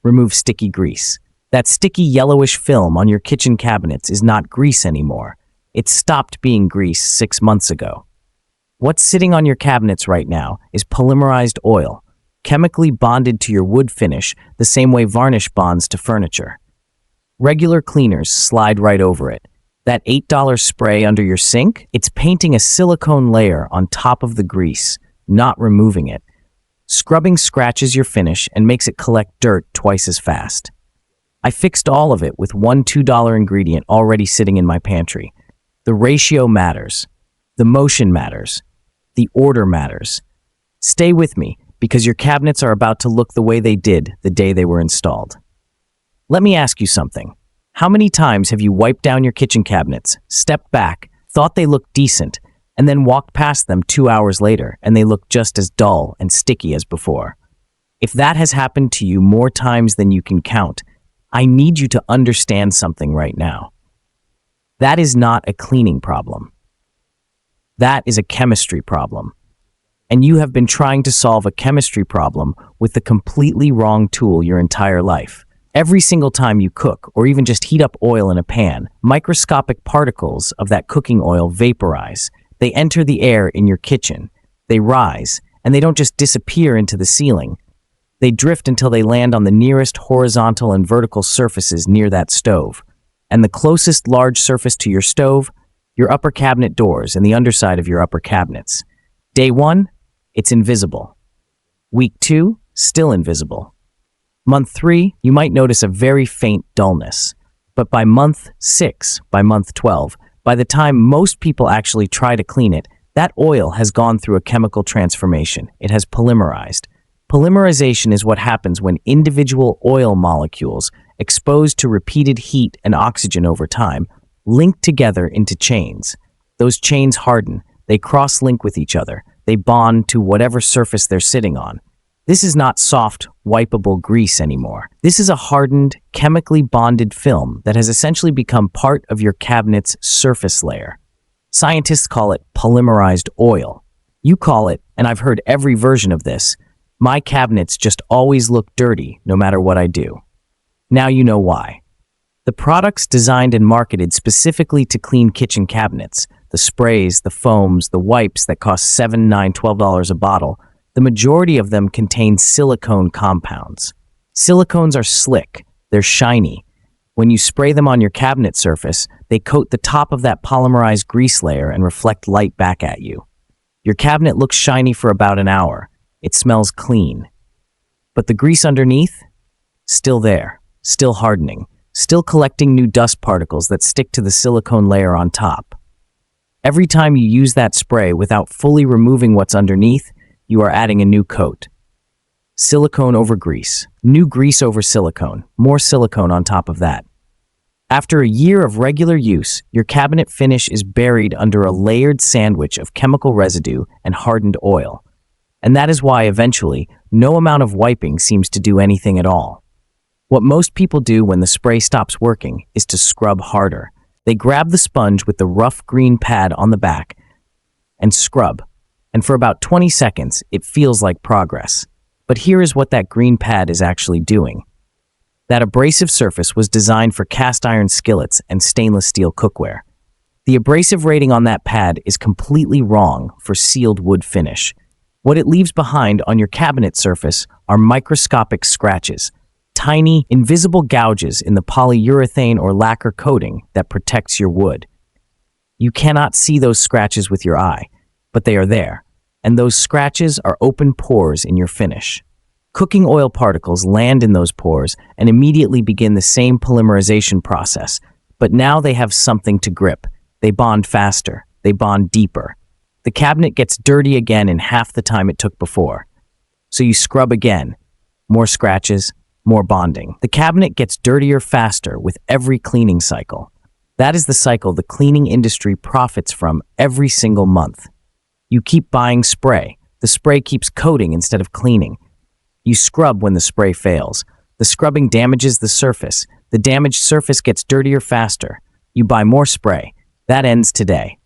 remove sticky grease. That sticky yellowish film on your kitchen cabinets is not grease anymore. It stopped being grease 6 months ago. What's sitting on your cabinets right now is polymerized oil, chemically bonded to your wood finish the same way varnish bonds to furniture. Regular cleaners slide right over it. That $8 spray under your sink, it's painting a silicone layer on top of the grease, not removing it. Scrubbing scratches your finish and makes it collect dirt twice as fast. I fixed all of it with one $2 ingredient already sitting in my pantry. The ratio matters. The motion matters. The order matters. Stay with me, because your cabinets are about to look the way they did the day they were installed. Let me ask you something. How many times have you wiped down your kitchen cabinets, stepped back, thought they looked decent, and then walked past them 2 hours later and they look just as dull and sticky as before? If that has happened to you more times than you can count, I need you to understand something right now. That is not a cleaning problem. That is a chemistry problem. And you have been trying to solve a chemistry problem with the completely wrong tool your entire life. Every single time you cook or even just heat up oil in a pan, microscopic particles of that cooking oil vaporize. They enter the air in your kitchen. They rise, and they don't just disappear into the ceiling. They drift until they land on the nearest horizontal and vertical surfaces near that stove. And the closest large surface to your stove, your upper cabinet doors and the underside of your upper cabinets. Day 1, it's invisible. Week 2, still invisible. Month 3, you might notice a very faint dullness. But by month 6, by month 12, by the time most people actually try to clean it, that oil has gone through a chemical transformation. It has polymerized. Polymerization is what happens when individual oil molecules, exposed to repeated heat and oxygen over time, link together into chains. Those chains harden. They cross-link with each other. They bond to whatever surface they're sitting on. This is not soft, wipeable grease anymore. This is a hardened, chemically bonded film that has essentially become part of your cabinet's surface layer. Scientists call it polymerized oil. You call it, and I've heard every version of this, my cabinets just always look dirty no matter what I do. Now you know why. The products designed and marketed specifically to clean kitchen cabinets, the sprays, the foams, the wipes that cost $7, $9, $12 a bottle, the majority of them contain silicone compounds. Silicones are slick, they're shiny. When you spray them on your cabinet surface, they coat the top of that polymerized grease layer and reflect light back at you. Your cabinet looks shiny for about an hour. It smells clean. But the grease underneath? Still there, still hardening, still collecting new dust particles that stick to the silicone layer on top. Every time you use that spray without fully removing what's underneath, you are adding a new coat. Silicone over grease, new grease over silicone, more silicone on top of that. After a year of regular use, your cabinet finish is buried under a layered sandwich of chemical residue and hardened oil. And that is why, eventually, no amount of wiping seems to do anything at all. What most people do when the spray stops working is to scrub harder. They grab the sponge with the rough green pad on the back and scrub. And for about 20 seconds, it feels like progress. But here is what that green pad is actually doing. That abrasive surface was designed for cast iron skillets and stainless steel cookware. The abrasive rating on that pad is completely wrong for sealed wood finish. What it leaves behind on your cabinet surface are microscopic scratches, tiny, invisible gouges in the polyurethane or lacquer coating that protects your wood. You cannot see those scratches with your eye, but they are there, and those scratches are open pores in your finish. Cooking oil particles land in those pores and immediately begin the same polymerization process, but now they have something to grip. They bond faster, they bond deeper. The cabinet gets dirty again in half the time it took before. So you scrub again. More scratches, more bonding. The cabinet gets dirtier faster with every cleaning cycle. That is the cycle the cleaning industry profits from every single month. You keep buying spray. The spray keeps coating instead of cleaning. You scrub when the spray fails. The scrubbing damages the surface. The damaged surface gets dirtier faster. You buy more spray. That ends today.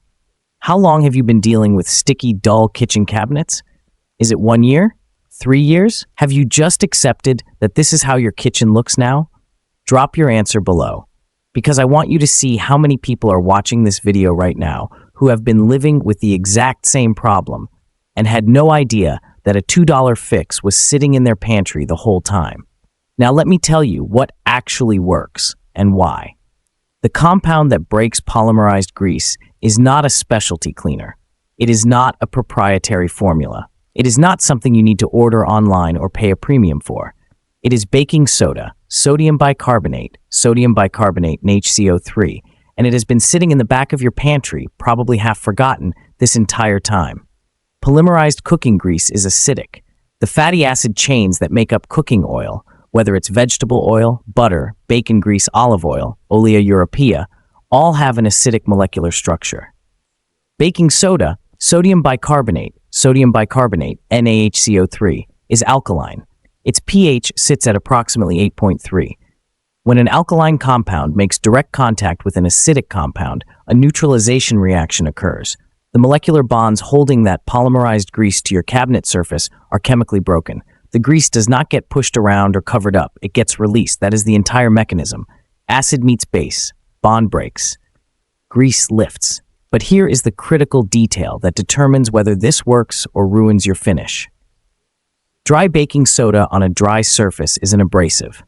How long have you been dealing with sticky, dull kitchen cabinets? Is it 1 year? 3 years? Have you just accepted that this is how your kitchen looks now? Drop your answer below, because I want you to see how many people are watching this video right now who have been living with the exact same problem and had no idea that a $2 fix was sitting in their pantry the whole time. Now let me tell you what actually works and why. The compound that breaks polymerized grease is not a specialty cleaner. It is not a proprietary formula. It is not something you need to order online or pay a premium for. It is baking soda, sodium bicarbonate, and HCO3, and it has been sitting in the back of your pantry, probably half forgotten, this entire time. Polymerized cooking grease is acidic. The fatty acid chains that make up cooking oil, whether it's vegetable oil, butter, bacon grease, olive oil, olea europea, all have an acidic molecular structure. Baking soda, sodium bicarbonate, NaHCO3, is alkaline. Its pH sits at approximately 8.3. When an alkaline compound makes direct contact with an acidic compound, a neutralization reaction occurs. The molecular bonds holding that polymerized grease to your cabinet surface are chemically broken. The grease does not get pushed around or covered up. It gets released. That is the entire mechanism. Acid meets base. Bond breaks. Grease lifts. But here is the critical detail that determines whether this works or ruins your finish. Dry baking soda on a dry surface is an abrasive.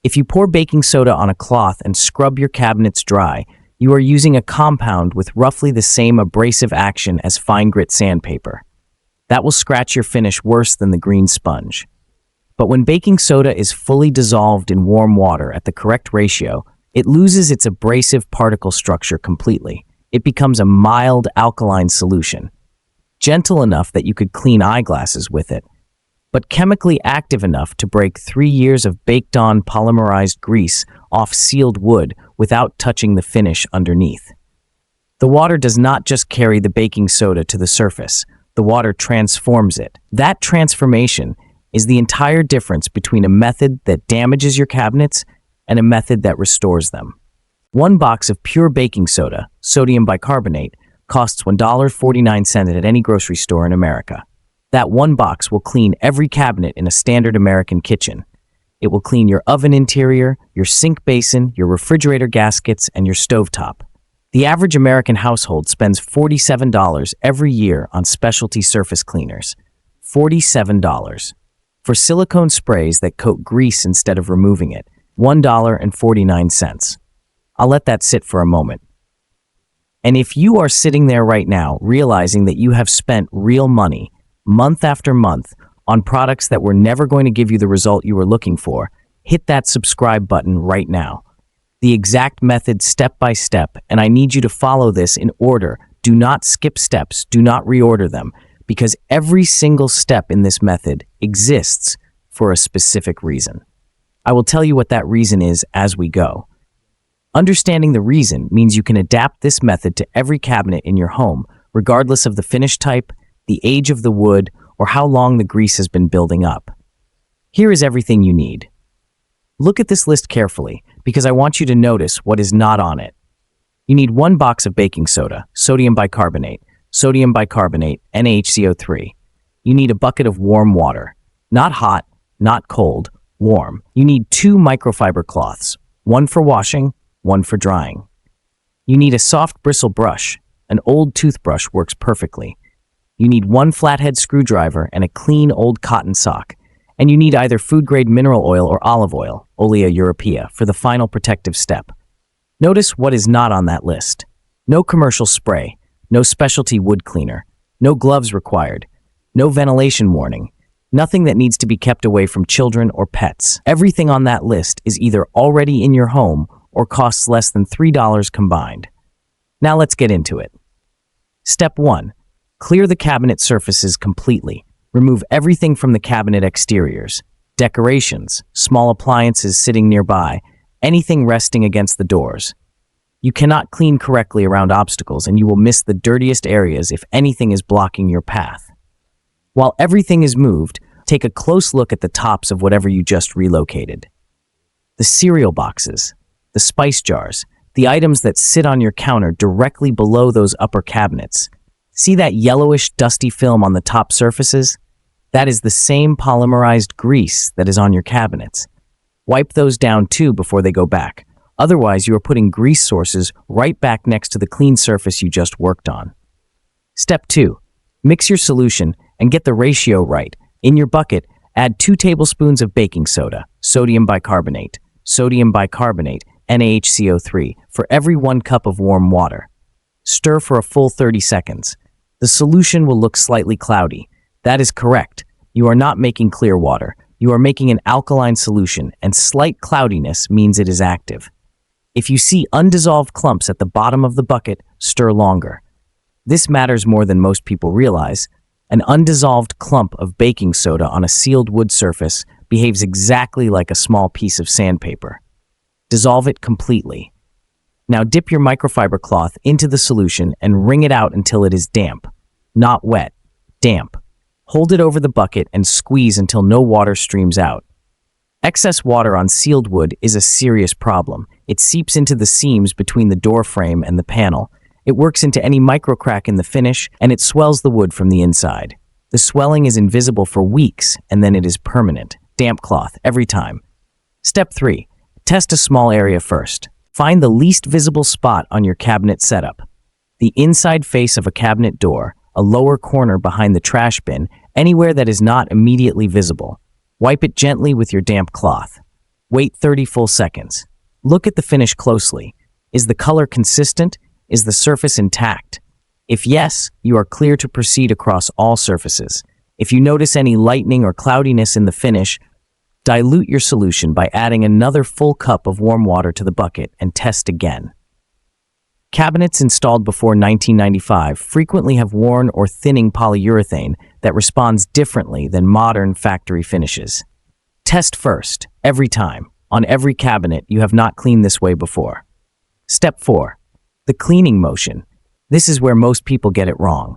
If you pour baking soda on a cloth and scrub your cabinets dry, you are using a compound with roughly the same abrasive action as fine grit sandpaper. That will scratch your finish worse than the green sponge. But when baking soda is fully dissolved in warm water at the correct ratio, it loses its abrasive particle structure completely. It becomes a mild alkaline solution, gentle enough that you could clean eyeglasses with it, but chemically active enough to break 3 years of baked-on polymerized grease off sealed wood without touching the finish underneath. The water does not just carry the baking soda to the surface. The water transforms it. That transformation is the entire difference between a method that damages your cabinets and a method that restores them. One box of pure baking soda, sodium bicarbonate, costs $1.49 at any grocery store in America. That one box will clean every cabinet in a standard American kitchen. It will clean your oven interior, your sink basin, your refrigerator gaskets, and your stovetop. The average American household spends $47 every year on specialty surface cleaners. $47. For silicone sprays that coat grease instead of removing it, $1.49. I'll let that sit for a moment. And if you are sitting there right now realizing that you have spent real money, month after month, on products that were never going to give you the result you were looking for, hit that subscribe button right now. The exact method step by step, and I need you to follow this in order. Do not skip steps, do not reorder them, because every single step in this method exists for a specific reason. I will tell you what that reason is as we go. Understanding the reason means you can adapt this method to every cabinet in your home, regardless of the finish type, the age of the wood, or how long the grease has been building up. Here is everything you need. Look at this list carefully, because I want you to notice what is not on it. You need 1 box of baking soda, sodium bicarbonate, NaHCO3. You need a bucket of warm water. Not hot, not cold, warm. You need 2 microfiber cloths, 1 for washing, 1 for drying. You need a soft bristle brush. An old toothbrush works perfectly. You need 1 flathead screwdriver and a clean old cotton sock. And you need either food-grade mineral oil or olive oil, olea europea, for the final protective step. Notice what is not on that list. No commercial spray, no specialty wood cleaner, no gloves required, no ventilation warning, nothing that needs to be kept away from children or pets. Everything on that list is either already in your home or costs less than $3 combined. Now let's get into it. Step 1. Clear the cabinet surfaces completely. Remove everything from the cabinet exteriors, decorations, small appliances sitting nearby, anything resting against the doors. You cannot clean correctly around obstacles, and you will miss the dirtiest areas if anything is blocking your path. While everything is moved, take a close look at the tops of whatever you just relocated. The cereal boxes, the spice jars, the items that sit on your counter directly below those upper cabinets. See that yellowish, dusty film on the top surfaces? That is the same polymerized grease that is on your cabinets. Wipe those down too before they go back. Otherwise, you are putting grease sources right back next to the clean surface you just worked on. Step 2. Mix your solution and get the ratio right. In your bucket, add 2 tablespoons of baking soda, sodium bicarbonate, NaHCO3, for every 1 cup of warm water. Stir for a full 30 seconds. The solution will look slightly cloudy. That is correct. You are not making clear water. You are making an alkaline solution, and slight cloudiness means it is active. If you see undissolved clumps at the bottom of the bucket, stir longer. This matters more than most people realize. An undissolved clump of baking soda on a sealed wood surface behaves exactly like a small piece of sandpaper. Dissolve it completely. Now dip your microfiber cloth into the solution and wring it out until it is damp. Not wet, damp. Hold it over the bucket and squeeze until no water streams out. Excess water on sealed wood is a serious problem. It seeps into the seams between the door frame and the panel. It works into any microcrack in the finish, and it swells the wood from the inside. The swelling is invisible for weeks, and then it is permanent. Damp cloth, every time. Step 3. Test a small area first. Find the least visible spot on your cabinet setup. The inside face of a cabinet door, a lower corner behind the trash bin, anywhere that is not immediately visible. Wipe it gently with your damp cloth. Wait 30 full seconds. Look at the finish closely. Is the color consistent? Is the surface intact? If yes, you are clear to proceed across all surfaces. If you notice any lightening or cloudiness in the finish, dilute your solution by adding another full cup of warm water to the bucket and test again. Cabinets installed before 1995 frequently have worn or thinning polyurethane that responds differently than modern factory finishes. Test first, every time, on every cabinet you have not cleaned this way before. Step 4. The cleaning motion. This is where most people get it wrong.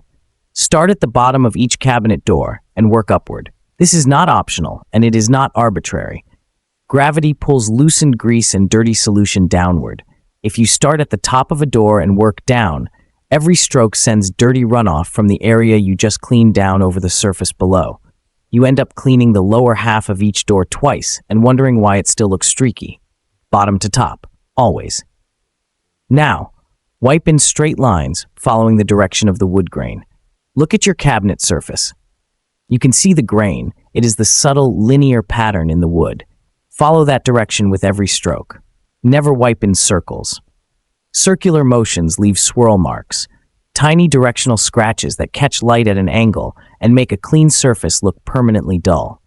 Start at the bottom of each cabinet door and work upward. This is not optional, and it is not arbitrary. Gravity pulls loosened grease and dirty solution downward. If you start at the top of a door and work down, every stroke sends dirty runoff from the area you just cleaned down over the surface below. You end up cleaning the lower half of each door twice and wondering why it still looks streaky. Bottom to top, always. Now, wipe in straight lines following the direction of the wood grain. Look at your cabinet surface. You can see the grain. It is the subtle linear pattern in the wood. Follow that direction with every stroke. Never wipe in circles. Circular motions leave swirl marks, tiny directional scratches that catch light at an angle and make a clean surface look permanently dull.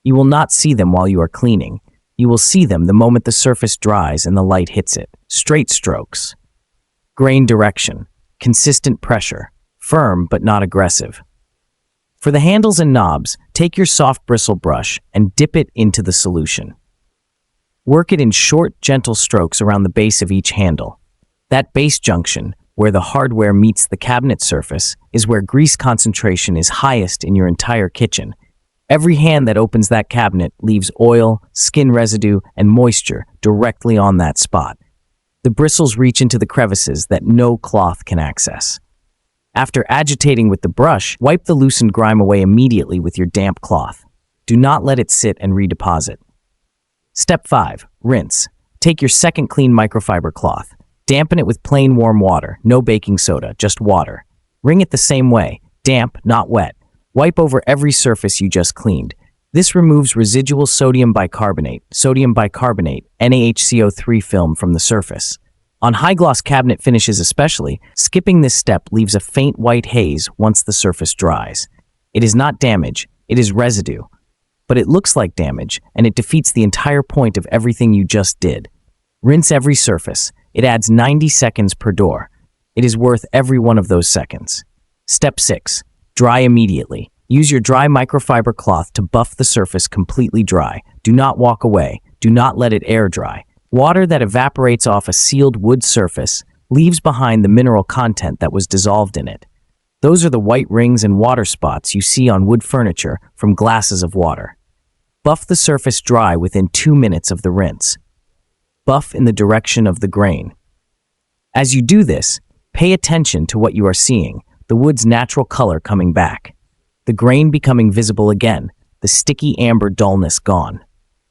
You will not see them while you are cleaning. You will see them the moment the surface dries and the light hits it. Straight strokes. Grain direction. Consistent pressure. Firm but not aggressive. For the handles and knobs, take your soft bristle brush and dip it into the solution. Work it in short, gentle strokes around the base of each handle. That base junction, where the hardware meets the cabinet surface, is where grease concentration is highest in your entire kitchen. Every hand that opens that cabinet leaves oil, skin residue, and moisture directly on that spot. The bristles reach into the crevices that no cloth can access. After agitating with the brush, wipe the loosened grime away immediately with your damp cloth. Do not let it sit and redeposit. Step 5. Rinse. Take your second clean microfiber cloth. Dampen it with plain warm water, no baking soda, just water. Wring it the same way, damp, not wet. Wipe over every surface you just cleaned. This removes residual sodium bicarbonate, NaHCO3 film from the surface. On high-gloss cabinet finishes especially, skipping this step leaves a faint white haze once the surface dries. It is not damage, it is residue. But it looks like damage, and it defeats the entire point of everything you just did. Rinse every surface. It adds 90 seconds per door. It is worth every one of those seconds. Step 6. Dry immediately. Use your dry microfiber cloth to buff the surface completely dry. Do not walk away. Do not let it air dry. Water that evaporates off a sealed wood surface leaves behind the mineral content that was dissolved in it. Those are the white rings and water spots you see on wood furniture from glasses of water. Buff the surface dry within 2 minutes of the rinse. Buff in the direction of the grain. As you do this, pay attention to what you are seeing, the wood's natural color coming back. The grain becoming visible again, the sticky amber dullness gone.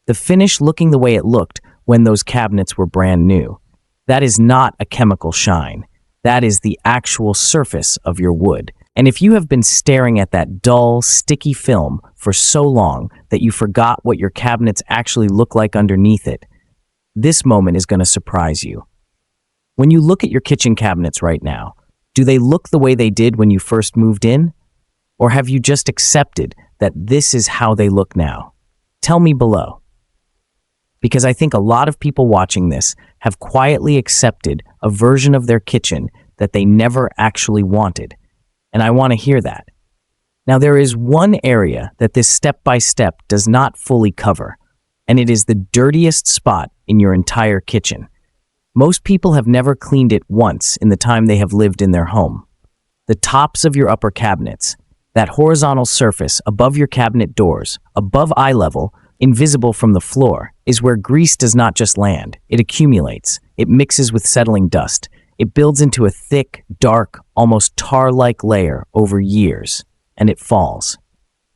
The finish looking the way it looked when those cabinets were brand new. That is not a chemical shine. That is the actual surface of your wood. And if you have been staring at that dull, sticky film for so long that you forgot what your cabinets actually look like underneath it, this moment is going to surprise you. When you look at your kitchen cabinets right now, do they look the way they did when you first moved in? Or have you just accepted that this is how they look now? Tell me below. Because I think a lot of people watching this have quietly accepted a version of their kitchen that they never actually wanted. And I want to hear that. Now, there is one area that this step-by-step does not fully cover, and it is the dirtiest spot in your entire kitchen. Most people have never cleaned it once in the time they have lived in their home. The tops of your upper cabinets, that horizontal surface above your cabinet doors, above eye level, invisible from the floor, is where grease does not just land. It accumulates. It mixes with settling dust. It builds into a thick, dark, almost tar-like layer over years, and it falls.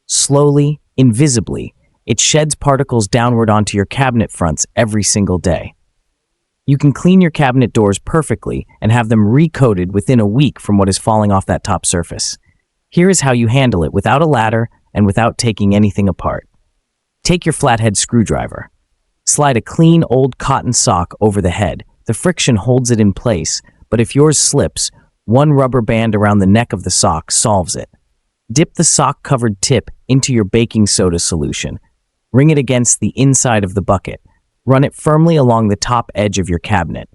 Slowly, invisibly, it sheds particles downward onto your cabinet fronts every single day. You can clean your cabinet doors perfectly and have them recoated within a week from what is falling off that top surface. Here is how you handle it without a ladder and without taking anything apart. Take your flathead screwdriver. Slide a clean old cotton sock over the head. The friction holds it in place, but if yours slips, one rubber band around the neck of the sock solves it. Dip the sock-covered tip into your baking soda solution. Wring it against the inside of the bucket. Run it firmly along the top edge of your cabinet.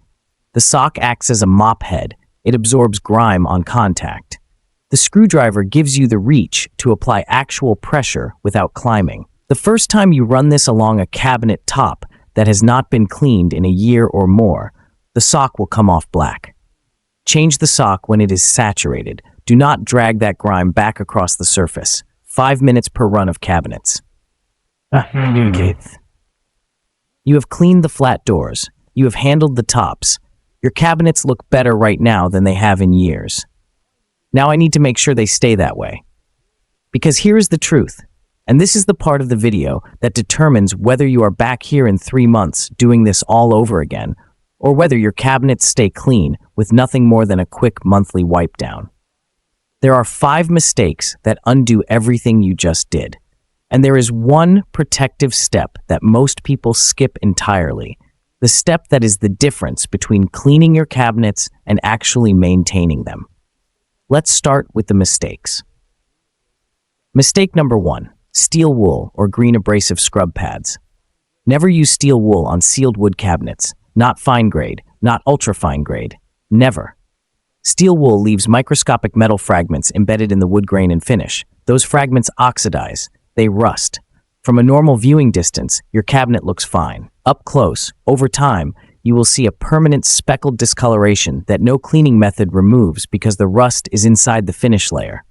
The sock acts as a mop head. It absorbs grime on contact. The screwdriver gives you the reach to apply actual pressure without climbing. The first time you run this along a cabinet top that has not been cleaned in a year or more, the sock will come off black. Change the sock when it is saturated. Do not drag that grime back across the surface. 5 minutes per run of cabinets. You have cleaned the flat doors. You have handled the tops. Your cabinets look better right now than they have in years. Now I need to make sure they stay that way. Because here is the truth, and this is the part of the video that determines whether you are back here in 3 months doing this all over again, or whether your cabinets stay clean with nothing more than a quick monthly wipe down. There are 5 mistakes that undo everything you just did. And there is one protective step that most people skip entirely, the step that is the difference between cleaning your cabinets and actually maintaining them. Let's start with the mistakes. Mistake number 1, steel wool or green abrasive scrub pads. Never use steel wool on sealed wood cabinets, not fine grade, not ultra fine grade, never. Steel wool leaves microscopic metal fragments embedded in the wood grain and finish. Those fragments oxidize. They rust. From a normal viewing distance, your cabinet looks fine. Up close, over time, you will see a permanent speckled discoloration that no cleaning method removes because the rust is inside the finish layer.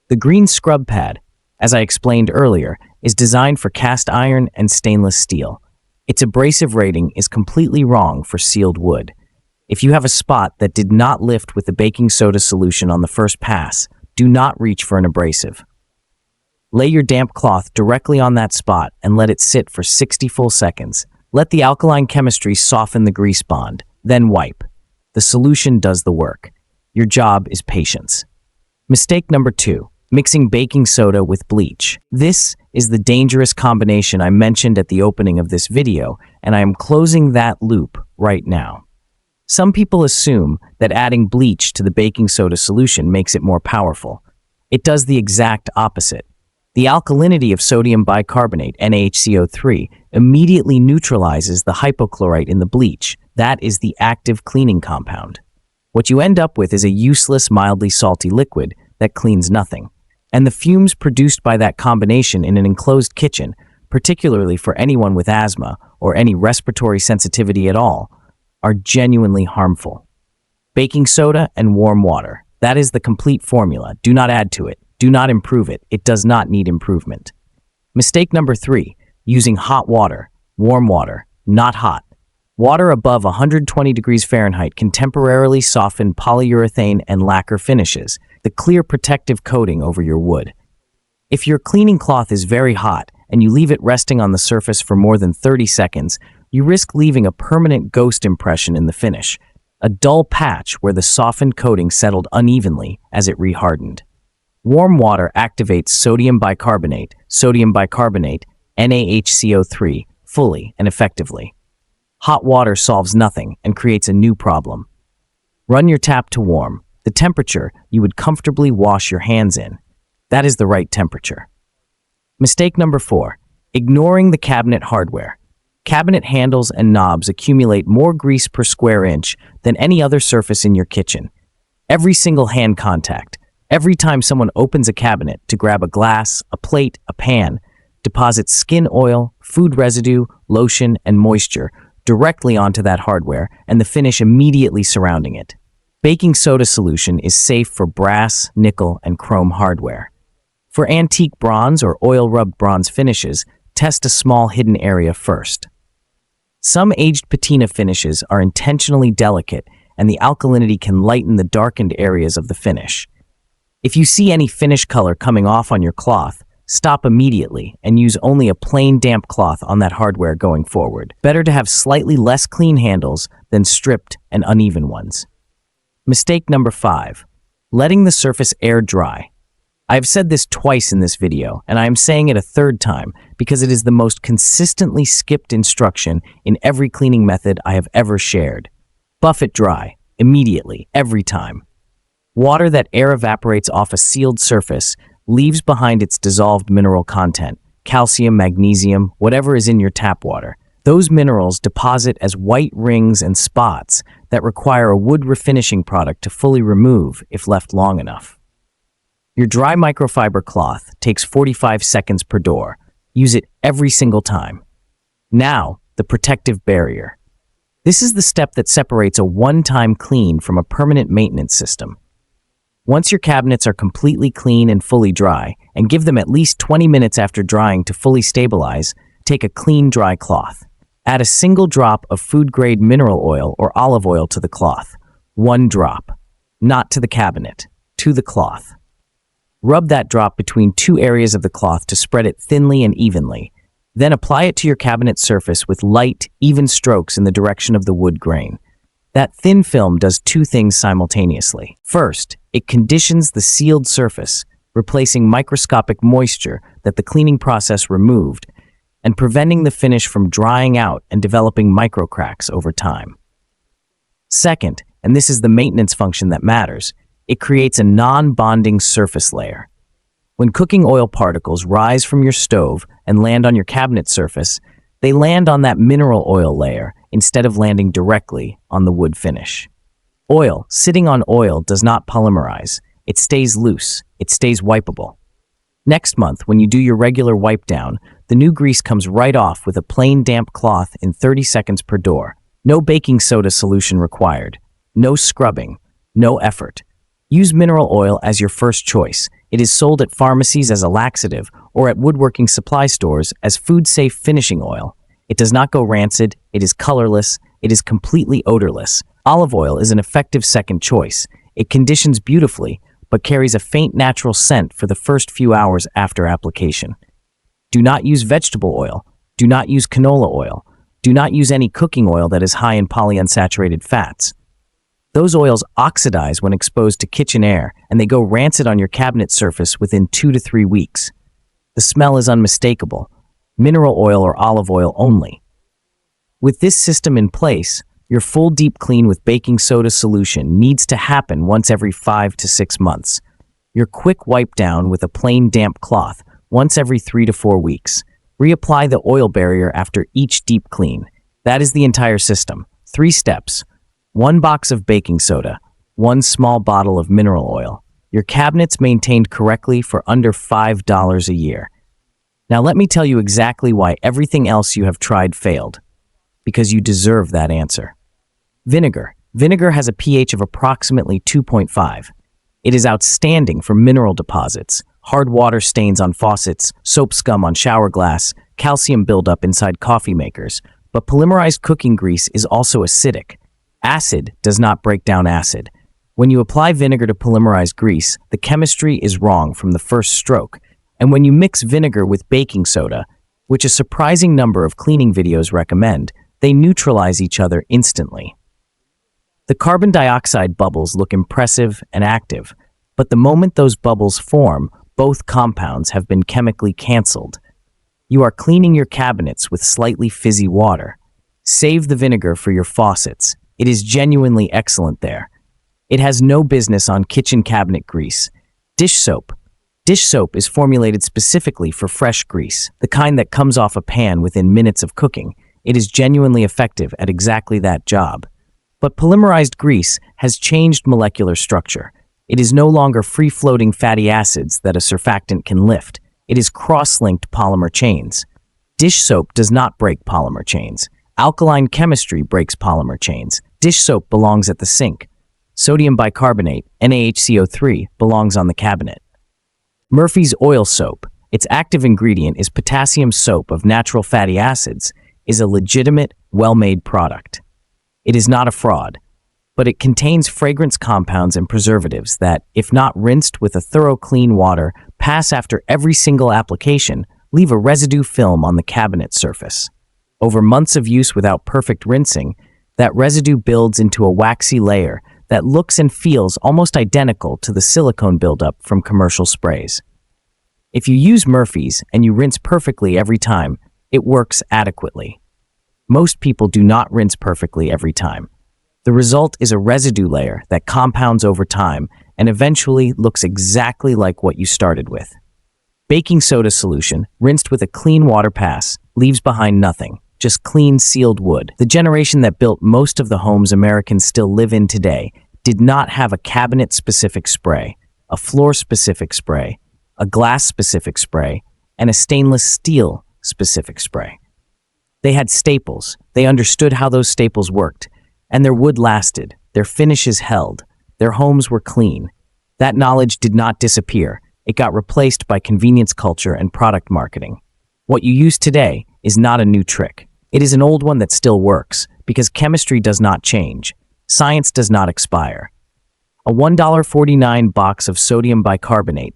The green scrub pad, as I explained earlier, is designed for cast iron and stainless steel. Its abrasive rating is completely wrong for sealed wood. If you have a spot that did not lift with the baking soda solution on the first pass, do not reach for an abrasive. Lay your damp cloth directly on that spot and let it sit for 60 full seconds. Let the alkaline chemistry soften the grease bond, then wipe. The solution does the work. Your job is patience. Mistake number 2, mixing baking soda with bleach. This is the dangerous combination I mentioned at the opening of this video, and I am closing that loop right now. Some people assume that adding bleach to the baking soda solution makes it more powerful. It does the exact opposite. The alkalinity of sodium bicarbonate, NaHCO3, immediately neutralizes the hypochlorite in the bleach. That is the active cleaning compound. What you end up with is a useless, mildly salty liquid that cleans nothing. And the fumes produced by that combination in an enclosed kitchen, particularly for anyone with asthma or any respiratory sensitivity at all, are genuinely harmful. Baking soda and warm water. That is the complete formula. Do not add to it. Do not improve it. It does not need improvement. Mistake number 3, using hot water, warm water, not hot. Water above 120 degrees Fahrenheit can temporarily soften polyurethane and lacquer finishes, the clear protective coating over your wood. If your cleaning cloth is very hot and you leave it resting on the surface for more than 30 seconds, you risk leaving a permanent ghost impression in the finish, a dull patch where the softened coating settled unevenly as it rehardened. Warm water activates sodium bicarbonate, NaHCO3, fully and effectively. Hot water solves nothing and creates a new problem. Run your tap to warm, the temperature you would comfortably wash your hands in. That is the right temperature. Mistake number 4, ignoring the cabinet hardware. Cabinet handles and knobs accumulate more grease per square inch than any other surface in your kitchen. Every single hand contact, every time someone opens a cabinet to grab a glass, a plate, a pan, deposits skin oil, food residue, lotion, and moisture directly onto that hardware and the finish immediately surrounding it. Baking soda solution is safe for brass, nickel, and chrome hardware. For antique bronze or oil-rubbed bronze finishes, test a small hidden area first. Some aged patina finishes are intentionally delicate, and the alkalinity can lighten the darkened areas of the finish. If you see any finish color coming off on your cloth, stop immediately and use only a plain damp cloth on that hardware going forward. Better to have slightly less clean handles than stripped and uneven ones. Mistake number 5, letting the surface air dry. I have said this twice in this video, and I am saying it a third time because it is the most consistently skipped instruction in every cleaning method I have ever shared. Buff it dry, immediately, every time. Water that air evaporates off a sealed surface leaves behind its dissolved mineral content, calcium, magnesium, whatever is in your tap water. Those minerals deposit as white rings and spots that require a wood refinishing product to fully remove if left long enough. Your dry microfiber cloth takes 45 seconds per door. Use it every single time. Now, the protective barrier. This is the step that separates a one-time clean from a permanent maintenance system. Once your cabinets are completely clean and fully dry, and give them at least 20 minutes after drying to fully stabilize, take a clean, dry cloth. Add a single drop of food-grade mineral oil or olive oil to the cloth. 1 drop. Not to the cabinet, to the cloth. Rub that drop between 2 areas of the cloth to spread it thinly and evenly. Then apply it to your cabinet surface with light, even strokes in the direction of the wood grain. That thin film does 2 things simultaneously. First, it conditions the sealed surface, replacing microscopic moisture that the cleaning process removed, and preventing the finish from drying out and developing microcracks over time. Second, and this is the maintenance function that matters, it creates a non-bonding surface layer. When cooking oil particles rise from your stove and land on your cabinet surface, they land on that mineral oil layer instead of landing directly on the wood finish. Oil sitting on oil does not polymerize. It stays loose. It stays wipeable. Next month, when you do your regular wipe down, the new grease comes right off with a plain damp cloth in 30 seconds per door. No baking soda solution required. No scrubbing. No effort. Use mineral oil as your first choice. It is sold at pharmacies as a laxative or at woodworking supply stores as food-safe finishing oil. It does not go rancid, it is colorless, it is completely odorless. Olive oil is an effective second choice. It conditions beautifully, but carries a faint natural scent for the first few hours after application. Do not use vegetable oil. Do not use canola oil. Do not use any cooking oil that is high in polyunsaturated fats. Those oils oxidize when exposed to kitchen air, and they go rancid on your cabinet surface within 2 to 3 weeks. The smell is unmistakable. Mineral oil or olive oil only. With this system in place, your full deep clean with baking soda solution needs to happen once every 5 to 6 months. Your quick wipe down with a plain damp cloth once every 3 to 4 weeks. Reapply the oil barrier after each deep clean. That is the entire system. 3 steps. 1 box of baking soda, 1 small bottle of mineral oil. Your cabinets maintained correctly for under $5 a year. Now let me tell you exactly why everything else you have tried failed. Because you deserve that answer. Vinegar. Vinegar has a pH of approximately 2.5. It is outstanding for mineral deposits, hard water stains on faucets, soap scum on shower glass, calcium buildup inside coffee makers. But polymerized cooking grease is also acidic. Acid does not break down acid. When you apply vinegar to polymerized grease, the chemistry is wrong from the first stroke. And when you mix vinegar with baking soda, which a surprising number of cleaning videos recommend, they neutralize each other instantly. The carbon dioxide bubbles look impressive and active, but the moment those bubbles form, both compounds have been chemically canceled. You are cleaning your cabinets with slightly fizzy water. Save the vinegar for your faucets. It is genuinely excellent there. It has no business on kitchen cabinet grease. Dish soap. Dish soap is formulated specifically for fresh grease, the kind that comes off a pan within minutes of cooking. It is genuinely effective at exactly that job. But polymerized grease has changed molecular structure. It is no longer free-floating fatty acids that a surfactant can lift. It is cross-linked polymer chains. Dish soap does not break polymer chains. Alkaline chemistry breaks polymer chains. Dish soap belongs at the sink. Sodium bicarbonate, NaHCO3, belongs on the cabinet. Murphy's oil soap, its active ingredient is potassium soap of natural fatty acids, is a legitimate, well-made product. It is not a fraud, but it contains fragrance compounds and preservatives that, if not rinsed with a thorough clean water, pass after every single application, leave a residue film on the cabinet surface. Over months of use without perfect rinsing, that residue builds into a waxy layer that looks and feels almost identical to the silicone buildup from commercial sprays. If you use Murphy's and you rinse perfectly every time, it works adequately. Most people do not rinse perfectly every time. The result is a residue layer that compounds over time and eventually looks exactly like what you started with. Baking soda solution, rinsed with a clean water pass, leaves behind nothing, just clean sealed wood. The generation that built most of the homes Americans still live in today did not have a cabinet-specific spray, a floor-specific spray, a glass-specific spray, and a stainless steel-specific spray. They had staples. They understood how those staples worked, and their wood lasted, their finishes held, their homes were clean. That knowledge did not disappear. It got replaced by convenience culture and product marketing. What you use today is not a new trick. It is an old one that still works, because chemistry does not change. Science does not expire. A $1.49 box of sodium bicarbonate,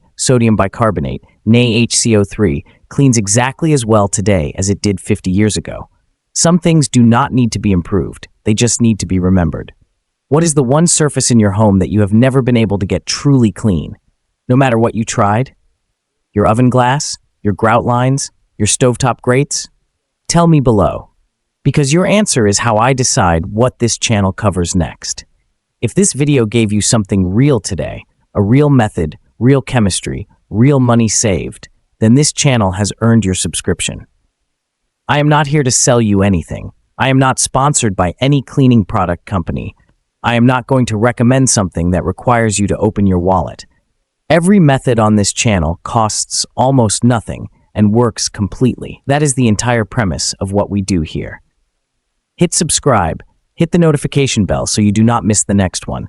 NaHCO3, cleans exactly as well today as it did 50 years ago. Some things do not need to be improved. They just need to be remembered. What is the one surface in your home that you have never been able to get truly clean? No matter what you tried? Your oven glass? Your grout lines? Your stovetop grates? Tell me below, because your answer is how I decide what this channel covers next. If this video gave you something real today, a real method, real chemistry, real money saved, then this channel has earned your subscription. I am not here to sell you anything. I am not sponsored by any cleaning product company. I am not going to recommend something that requires you to open your wallet. Every method on this channel costs almost nothing and works completely. That is the entire premise of what we do here. Hit subscribe, hit the notification bell so you do not miss the next one,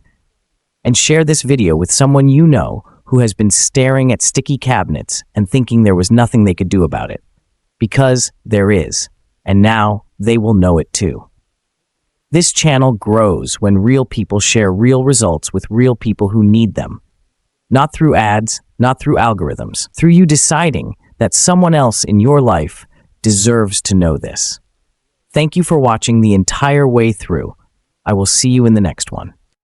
and share this video with someone you know who has been staring at sticky cabinets and thinking there was nothing they could do about it. Because there is, and now they will know it too. This channel grows when real people share real results with real people who need them. Not through ads, not through algorithms, through you deciding that someone else in your life deserves to know this. Thank you for watching the entire way through. I will see you in the next one.